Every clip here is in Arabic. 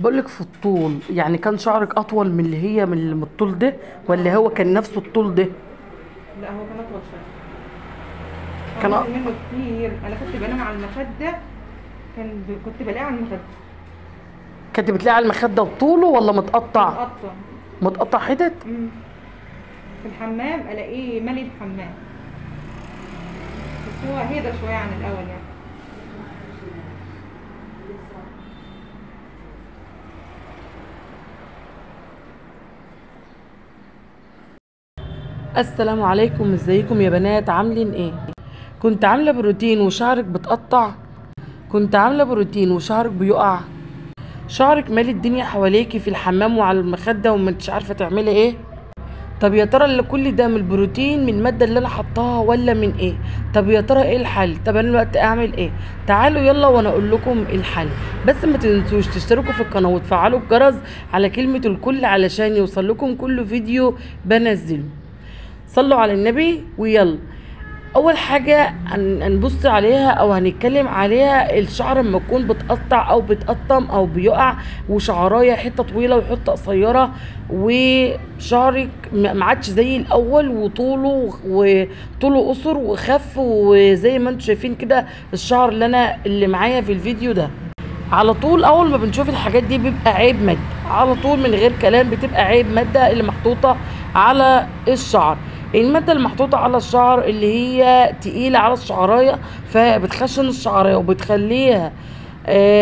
بقولك في الطول، يعني كان شعرك اطول من اللي هي من الطول ده، ولا هو كان نفسه الطول ده؟ لا هو كان اطول شويه. هو كان نزل منه كتير. انا كنت بنام على المخده، كنت بلاقيه على المخده كنت بتلاقي على المخده بطوله ولا متقطع؟ متقطع. متقطع حتت. في الحمام الاقيه مالي الحمام، بس هو هدى شويه عن الاول يعني. السلام عليكم، ازيكم يا بنات؟ عاملين ايه؟ كنت عامله بروتين وشعرك بتقطع؟ كنت عامله بروتين وشعرك بيقع؟ شعرك مالي الدنيا حواليكي في الحمام وعلى المخده وما انتش عارفه تعملي ايه؟ طب يا ترى اللي كل ده من البروتين، من الماده اللي انا حطاها، ولا من ايه؟ طب يا ترى ايه الحل؟ طب انا دلوقتي اعمل ايه؟ تعالوا يلا وانا اقول لكم الحل. بس ما تنسوش تشتركوا في القناه وتفعلوا الجرس على كلمه الكل علشان يوصل لكم كل فيديو بنزله. صلوا على النبي ويلا. اول حاجه هنبص عليها او هنتكلم عليها، الشعر لما يكون بتقطع او بتقطم او بيقع، وشعرايه حته طويله وحته قصيره، وشعرك ما عادش زي الاول، وطوله قصر وخف، وزي ما انتم شايفين كده الشعر اللي معايا في الفيديو ده. على طول اول ما بنشوف الحاجات دي بيبقى عيب ماده، على طول من غير كلام بتبقى عيب ماده اللي محطوطه على الشعر. الماده المحطوطه على الشعر اللي هي تقيله على الشعرايه، فبتخشن الشعرايه وبتخليها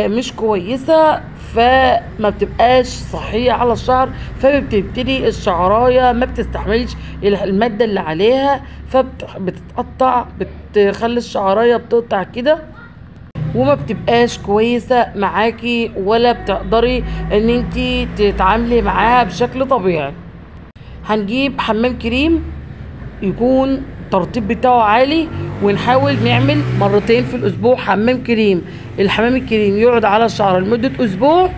مش كويسه، فما بتبقاش صحيه على الشعر، فبتبتدي الشعرايه ما بتستحملش الماده اللي عليها، فبتتقطع، بتخلي الشعرايه بتقطع كده وما بتبقاش كويسه معاكي، ولا بتقدري ان انتي تتعاملي معاها بشكل طبيعي. هنجيب حمام كريم يكون الترطيب بتاعه عالي، ونحاول نعمل مرتين في الاسبوع حمام كريم. الحمام الكريم يقعد على الشعر لمده اسبوع،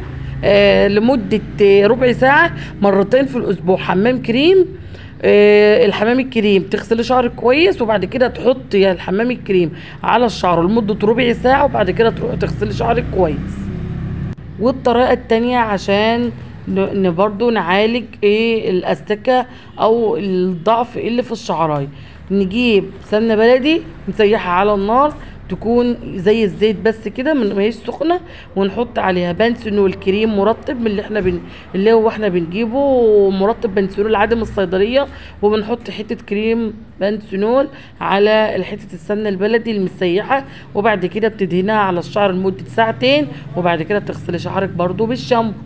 لمده ربع ساعه، مرتين في الاسبوع حمام كريم. الحمام الكريم تغسلي شعرك كويس، وبعد كده تحطي الحمام الكريم على الشعر لمده ربع ساعه، وبعد كده تروحي تغسلي شعرك كويس. والطريقه التانية عشان برضو نعالج الاستكه او الضعف اللي في الشعرايه، نجيب سمنه بلدي نسيحها على النار، تكون زي الزيت بس كده، ما هيش سخنه، ونحط عليها بنسنول كريم مرطب من اللي هو احنا بنجيبه مرطب بنسنول عادي من الصيدليه، وبنحط حته كريم بنسنول على حته السمنه البلدي المسيحه، وبعد كده بتدهنها على الشعر لمده ساعتين، وبعد كده بتغسلي شعرك برضو بالشامبو.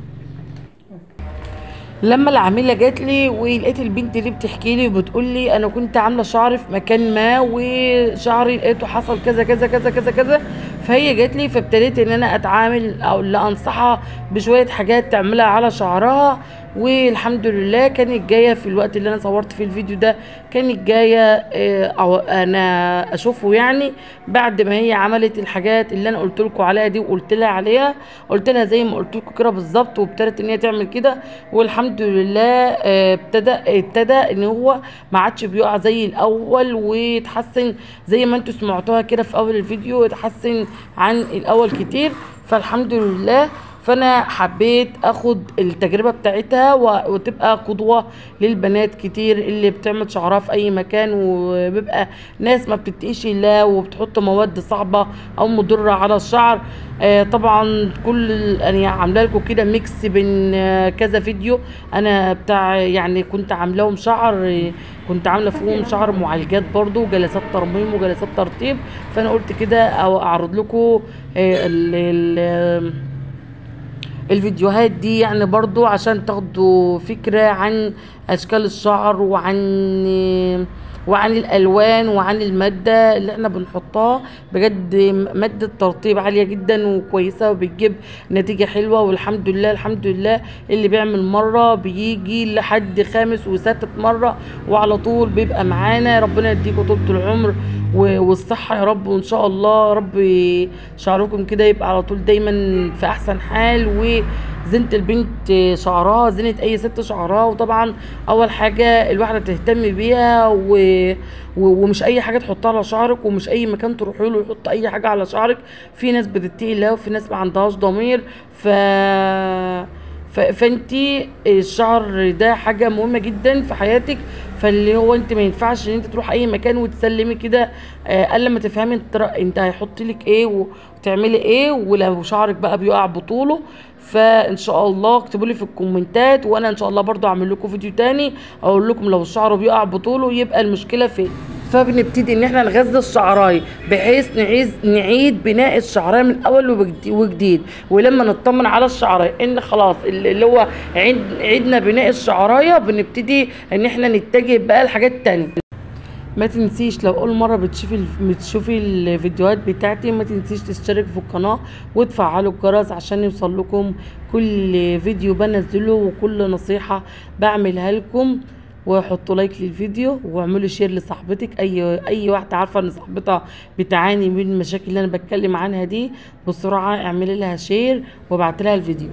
لما العامله جات لي ولقيت البنت دي بتحكي لي وبتقول لي انا كنت عامله شعري في مكان ما، وشعري لقيته حصل كذا كذا كذا كذا كذا، فهي جات لي، فابتديت ان انا اتعامل او لا انصحها بشويه حاجات تعملها على شعرها، والحمد لله كانت جايه في الوقت اللي انا صورت فيه الفيديو ده، كانت جايه او انا اشوفه يعني بعد ما هي عملت الحاجات اللي انا قلت لكم عليها دي، وقلت لها عليها، قلت لها زي ما قلت لكم كده بالظبط، وابتدت ان هي تعمل كده، والحمد لله ابتدى ان هو ما عادش بيقع زي الاول، ويتحسن زي ما انتم سمعتوها كده في اول الفيديو، يتحسن عن الاول كتير، فالحمد لله. فانا حبيت اخد التجربه بتاعتها وتبقى قدوه للبنات كتير اللي بتعمل شعرها في اي مكان، وبيبقى ناس ما بتتقيش الله وبتحط مواد صعبه او مضره على الشعر. طبعا انا عامله لكم كده ميكس بين كذا فيديو انا بتاع، يعني كنت عاملاهم شعر، كنت عامله فيهم شعر معالجات برضو، وجلسات ترميم وجلسات ترطيب، فانا قلت كده او اعرض لكم الفيديوهات دي، يعني برضو عشان تاخدوا فكرة عن اشكال الشعر، وعن الالوان، وعن المادة اللي احنا بنحطها. بجد مادة ترطيب عالية جدا وكويسة، وبتجيب نتيجة حلوة، والحمد لله الحمد لله اللي بيعمل مرة بيجي لحد خامس وسادس مرة، وعلى طول بيبقى معانا. ربنا يديكم طولة العمر والصحة يا رب، وان شاء الله رب شعركم كده يبقى على طول دايما في احسن حال، وزينة البنت شعرها زينة اي ست شعرها. وطبعا اول حاجة الواحدة تهتم بيها، ومش اي حاجة تحطها على شعرك، ومش اي مكان تروحي له يحط اي حاجة على شعرك. في ناس بتتقي الله، وفي ناس ما عندهاش ضمير، فانتي الشعر ده حاجه مهمه جدا في حياتك. فاللي هو انت ما ينفعش ان انت تروح اي مكان وتسلمي كده الا لما تفهمي انت هيحط لك ايه وتعملي ايه. ولو شعرك بقى بيقع بطوله فان شاء الله اكتبوا لي في الكومنتات، وانا ان شاء الله برضو اعمل لكم فيديو تاني اقول لكم لو الشعر بيقع بطوله يبقى المشكله فين. فبنبتدي ان احنا نغذي الشعرايه بحيث نعيد بناء الشعرايه من اول وجديد. ولما نطمن على الشعرايه ان خلاص اللي هو عيدنا بناء الشعرايه، بنبتدي ان احنا نتجه بقى لحاجات تانية. ما تنسيش لو اول مره بتشوفي الفيديوهات بتاعتي ما تنسيش تشترك في القناه وتفعلوا الجرس عشان يوصل لكم كل فيديو بنزله وكل نصيحه بعملها لكم. وحطوا لايك للفيديو واعملوا شير لصاحبتك، اي واحده عارفه ان صاحبتها بتعاني من المشاكل اللي انا بتكلم عنها دي بسرعه اعملي لها شير وابعتي لها الفيديو.